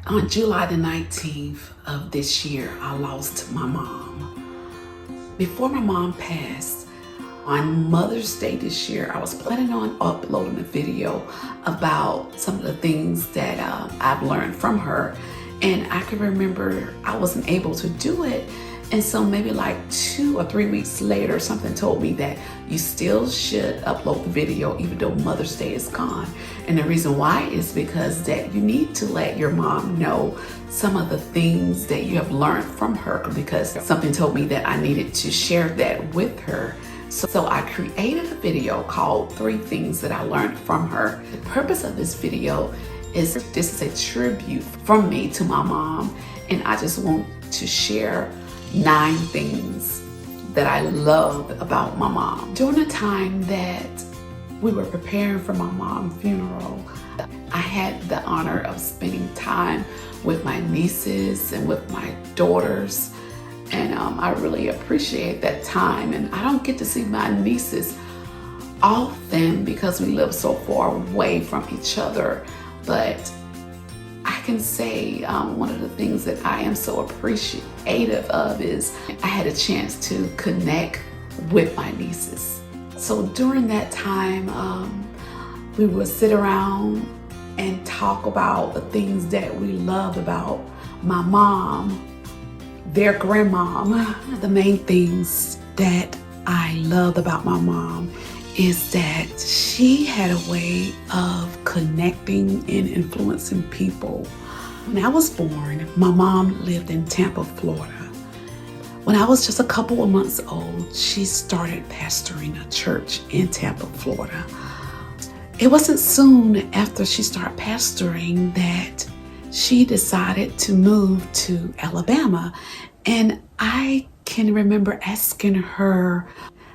On July the 19th of this year, I lost my mom. Before my mom passed, on Mother's Day this year, I was planning on uploading a video about some of the things that I've learned from her. And I can remember I wasn't able to do it. And so maybe like 2 or 3 weeks later, something told me that you still should upload the video even though Mother's Day is gone. And the reason why is because that you need to let your mom know some of the things that you have learned from her, because something told me that I needed to share that with her. So I created a video called 3 Things That I Learned From Her. The purpose of this video is this is a tribute from me to my mom, and I just want to share 9 things that I loved about my mom. During the time that we were preparing for my mom's funeral, I had the honor of spending time with my nieces and with my daughters, and I really appreciate that time. And I don't get to see my nieces often because we live so far away from each other, but I can say one of the things that I am so appreciative of is I had a chance to connect with my nieces. So during that time, we would sit around and talk about the things that we loved about my mom, their grandmom. One of the main things that I loved about my mom is that she had a way of connecting and influencing people. When I was born, my mom lived in Tampa, Florida. When I was just a couple of months old, she started pastoring a church in Tampa, Florida. It wasn't soon after she started pastoring that she decided to move to Alabama. And I can remember asking her,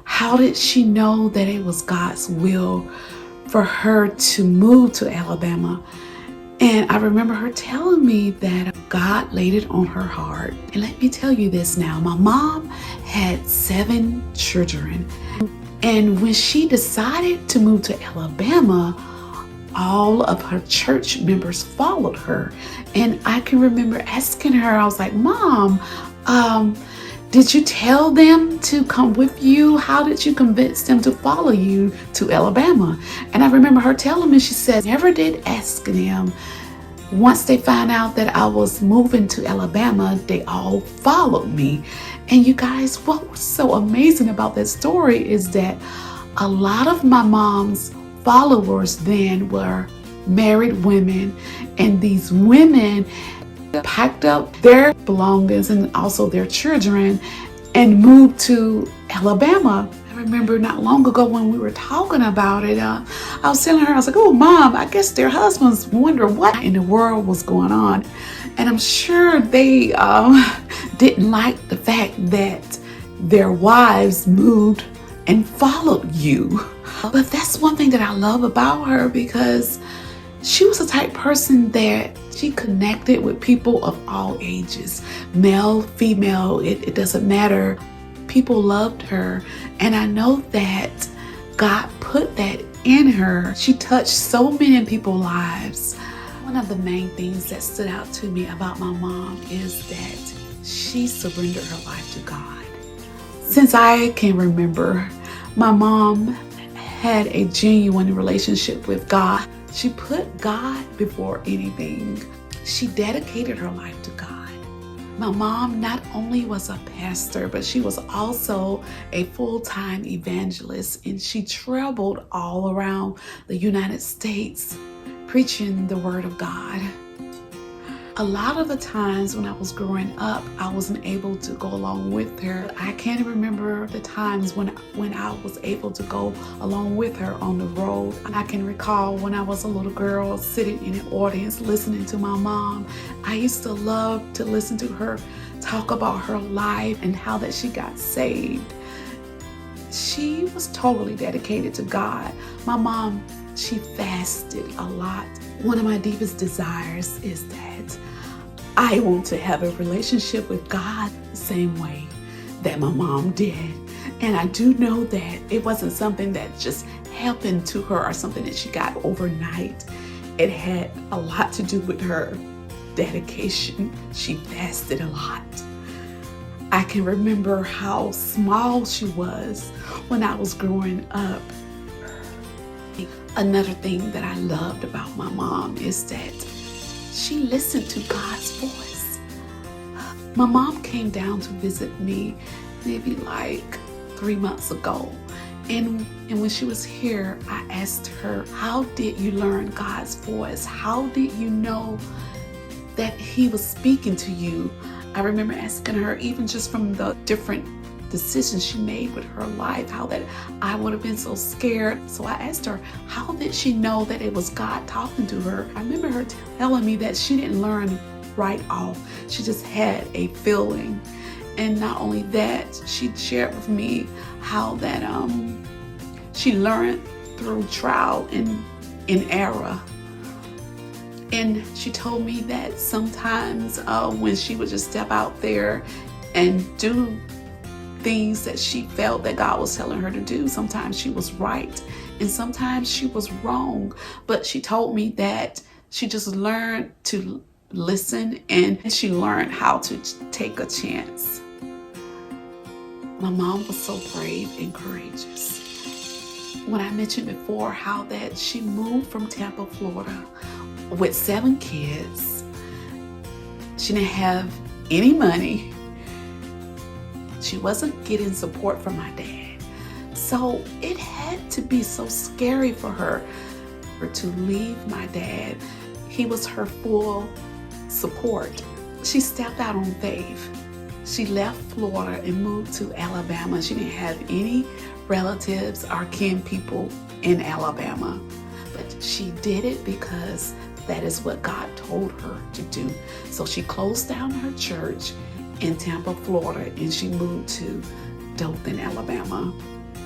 how did she know that it was God's will for her to move to Alabama? And I remember her telling me that God laid it on her heart. And let me tell you this now, my mom had 7 children. And when she decided to move to Alabama, all of her church members followed her. And I can remember asking her, I was like, Mom, did you tell them to come with you? How did you convince them to follow you to Alabama? And I remember her telling me, she said, never did ask them. Once they found out that I was moving to Alabama, they all followed me. And you guys, what was so amazing about that story is that a lot of my mom's followers then were married women, and these women packed up their belongings and also their children and moved to Alabama. I remember not long ago when we were talking about it, I was telling her, I was like, oh Mom, I guess their husbands wonder what in the world was going on. And I'm sure they didn't like the fact that their wives moved and followed you. But that's one thing that I love about her, because she was the type person that she connected with people of all ages, male, female, it doesn't matter. People loved her, and I know that God put that in her. She touched so many people's lives. One of the main things that stood out to me about my mom is that she surrendered her life to God. Since I can remember, my mom had a genuine relationship with God. She put God before anything. She dedicated her life to God. My mom not only was a pastor, but she was also a full-time evangelist, and she traveled all around the United States preaching the word of God. A lot of the times when I was growing up, I wasn't able to go along with her. I can remember the times when I was able to go along with her on the road. I can recall when I was a little girl sitting in an audience listening to my mom. I used to love to listen to her talk about her life and how that she got saved. She was totally dedicated to God. My mom, she fasted a lot. One of my deepest desires is that I want to have a relationship with God the same way that my mom did. And I do know that it wasn't something that just happened to her or something that she got overnight. It had a lot to do with her dedication. She fasted a lot. I can remember how small she was when I was growing up. Another thing that I loved about my mom is that she listened to God's voice. My mom came down to visit me maybe like 3 months ago. And when she was here, I asked her, how did you learn God's voice? How did you know that He was speaking to you? I remember asking her, even just from the different decisions she made with her life, how that I would have been so scared. So I asked her, how did she know that it was God talking to her? I remember her telling me that she didn't learn right off. She just had a feeling. And not only that, she shared with me how that she learned through trial and error. And she told me that sometimes when she would just step out there and do things that she felt that God was telling her to do, sometimes she was right and sometimes she was wrong. But she told me that she just learned to listen and she learned how to take a chance. My mom was so brave and courageous. When I mentioned before how that she moved from Tampa, Florida with 7 kids, she didn't have any money. She wasn't getting support from my dad. So it had to be so scary for her to leave my dad. He was her full support. She stepped out on faith. She left Florida and moved to Alabama. She didn't have any relatives or kin people in Alabama, but she did it because that is what God told her to do. So she closed down her church in Tampa, Florida, and she moved to Dothan, Alabama,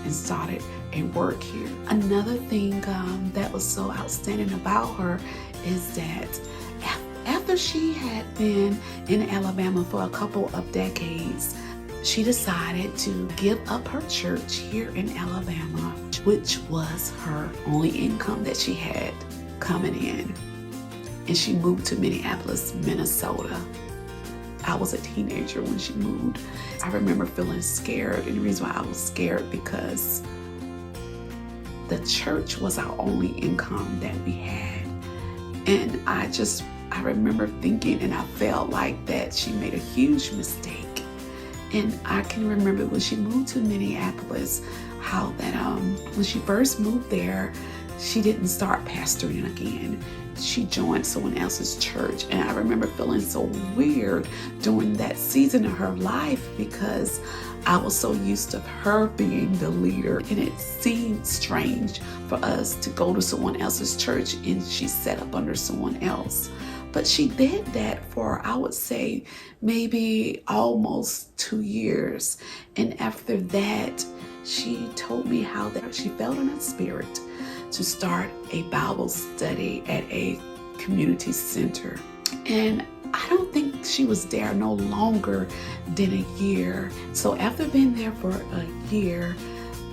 and started a work here. Another thing that was so outstanding about her is that after she had been in Alabama for a couple of decades, she decided to give up her church here in Alabama, which was her only income that she had coming in. And she moved to Minneapolis, Minnesota. I was a teenager when she moved. I remember feeling scared, and the reason why I was scared because the church was our only income that we had. And I remember thinking, and I felt like that she made a huge mistake. And I can remember when she moved to Minneapolis, how that when she first moved there, she didn't start pastoring again. She joined someone else's church. And I remember feeling so weird during that season of her life because I was so used to her being the leader. And it seemed strange for us to go to someone else's church and she set up under someone else. But she did that for, I would say, maybe almost 2 years. And after that, she told me how that she felt in her spirit to start a Bible study at a community center. And I don't think she was there no longer than a year. So after being there for a year,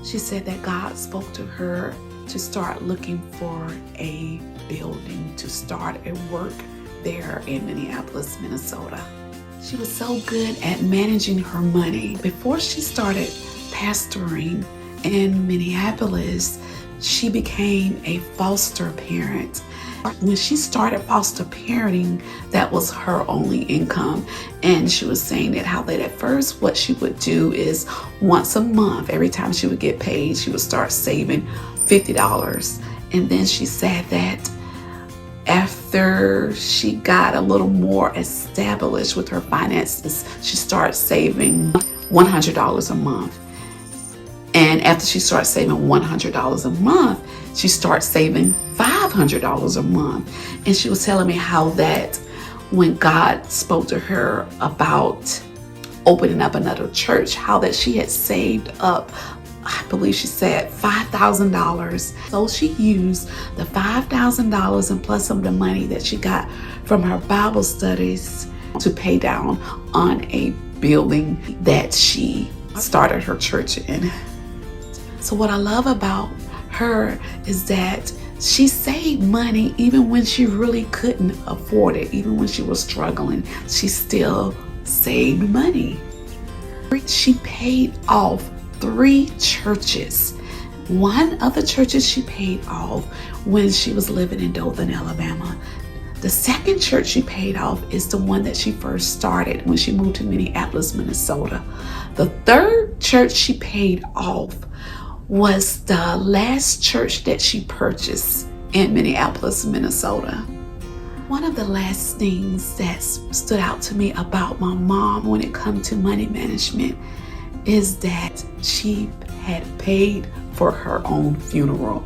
she said that God spoke to her to start looking for a building, to start a work there in Minneapolis, Minnesota. She was so good at managing her money. Before she started pastoring in Minneapolis, she became a foster parent. When she started foster parenting, that was her only income. And she was saying that how that at first what she would do is once a month, every time she would get paid, she would start saving $50. And then she said that after she got a little more established with her finances, she started saving $100 a month. And after she started saving $100 a month, she started saving $500 a month. And she was telling me how that when God spoke to her about opening up another church, how that she had saved up, I believe she said $5,000. So she used the $5,000 and plus some of the money that she got from her Bible studies to pay down on a building that she started her church in. So what I love about her is that She saved money even when she really couldn't afford it. Even when she was struggling, she still saved money. She paid off 3 churches. One of the churches she paid off when she was living in Dothan, Alabama. The second church she paid off is the one that she first started when she moved to Minneapolis, Minnesota. The third church she paid off was the last church that she purchased in Minneapolis, Minnesota. One of the last things that stood out to me about my mom when it comes to money management is that she had paid for her own funeral.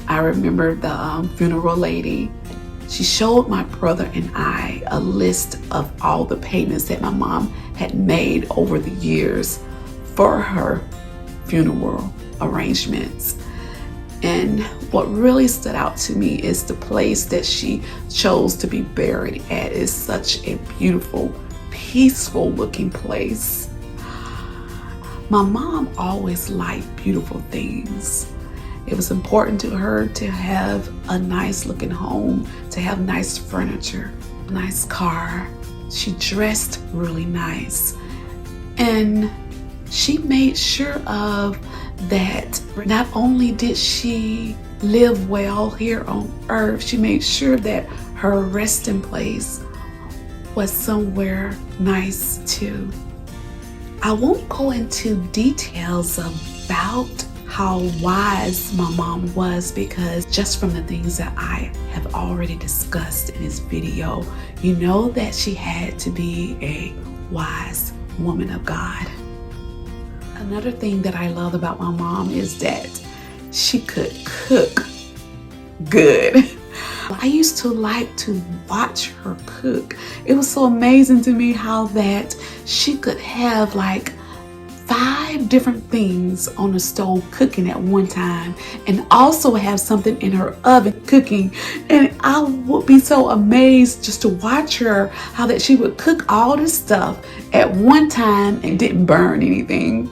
I remember the funeral lady. She showed my brother and I a list of all the payments that my mom had made over the years for her funeral arrangements. And what really stood out to me is the place that she chose to be buried at is such a beautiful, peaceful looking place. My mom always liked beautiful things. It was important to her to have a nice looking home, to have nice furniture, a nice car. She dressed really nice. And she made sure of that. Not only did she live well here on earth, she made sure that her resting place was somewhere nice too. I won't go into details about how wise my mom was, because just from the things that I have already discussed in this video, you know that she had to be a wise woman of God. Another thing that I love about my mom is that she could cook good. I used to like to watch her cook. It was so amazing to me how that she could have like 5 different things on the stove cooking at one time, and also have something in her oven cooking. And I would be so amazed just to watch her, how that she would cook all this stuff at one time and didn't burn anything.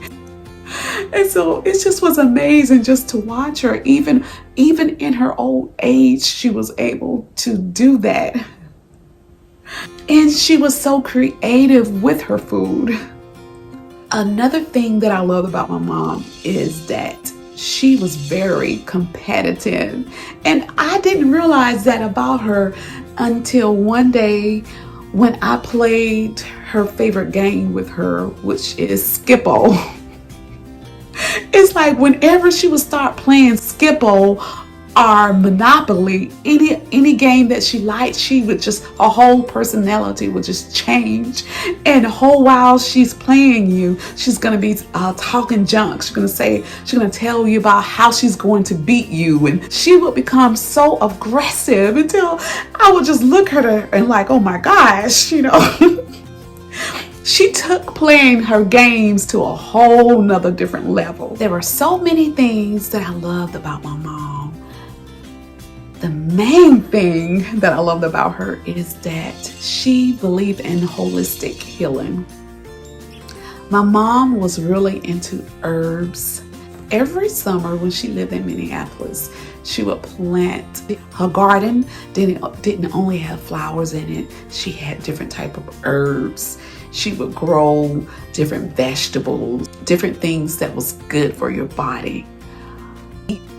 And so it just was amazing just to watch her. Even in her old age, she was able to do that. And she was so creative with her food. Another thing that I love about my mom is that she was very competitive. And I didn't realize that about her until one day when I played her favorite game with her, which is Skippo. It's like whenever she would start playing Skippo or Monopoly, any game that she liked, she would just, her whole personality would just change. And the whole while she's playing you, she's gonna be talking junk. She's gonna tell you about how she's going to beat you, and she would become so aggressive until I would just look at her and like, oh my gosh, you know. She took playing her games to a whole nother different level. There were so many things that I loved about my mom. The main thing that I loved about her is that she believed in holistic healing. My mom was really into herbs. Every summer when she lived in Minneapolis, she would plant. Her garden didn't only have flowers in it. She had different type of herbs. She would grow different vegetables, different things that was good for your body.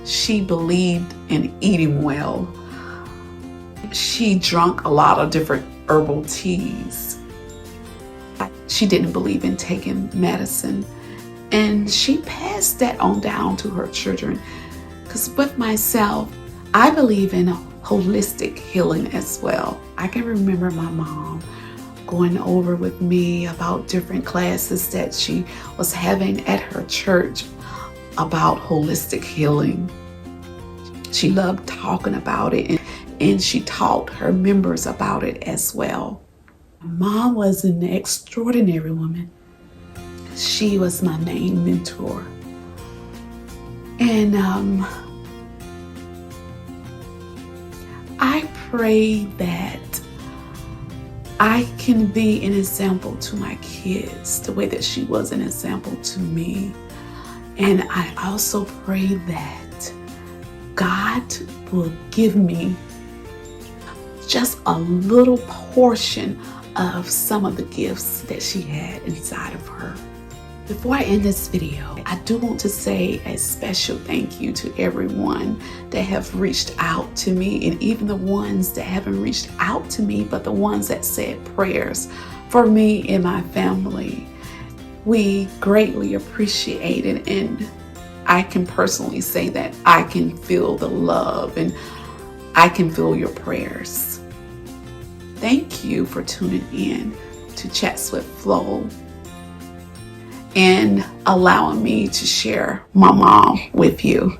She believed in eating well. She drank a lot of different herbal teas. She didn't believe in taking medicine. And she passed that on down to her children. Because with myself, I believe in holistic healing as well. I can remember my mom going over with me about different classes that she was having at her church about holistic healing. She loved talking about it, and she taught her members about it as well. Mom was an extraordinary woman. She was my main mentor. And I pray that I can be an example to my kids the way that she was an example to me. And I also pray that God will give me just a little portion of some of the gifts that she had inside of her. Before I end this video, I do want to say a special thank you to everyone that have reached out to me, and even the ones that haven't reached out to me, but the ones that said prayers for me and my family. We greatly appreciate it, and I can personally say that I can feel the love and I can feel your prayers. Thank you for tuning in to Chats with Flo and allowing me to share my mom with you.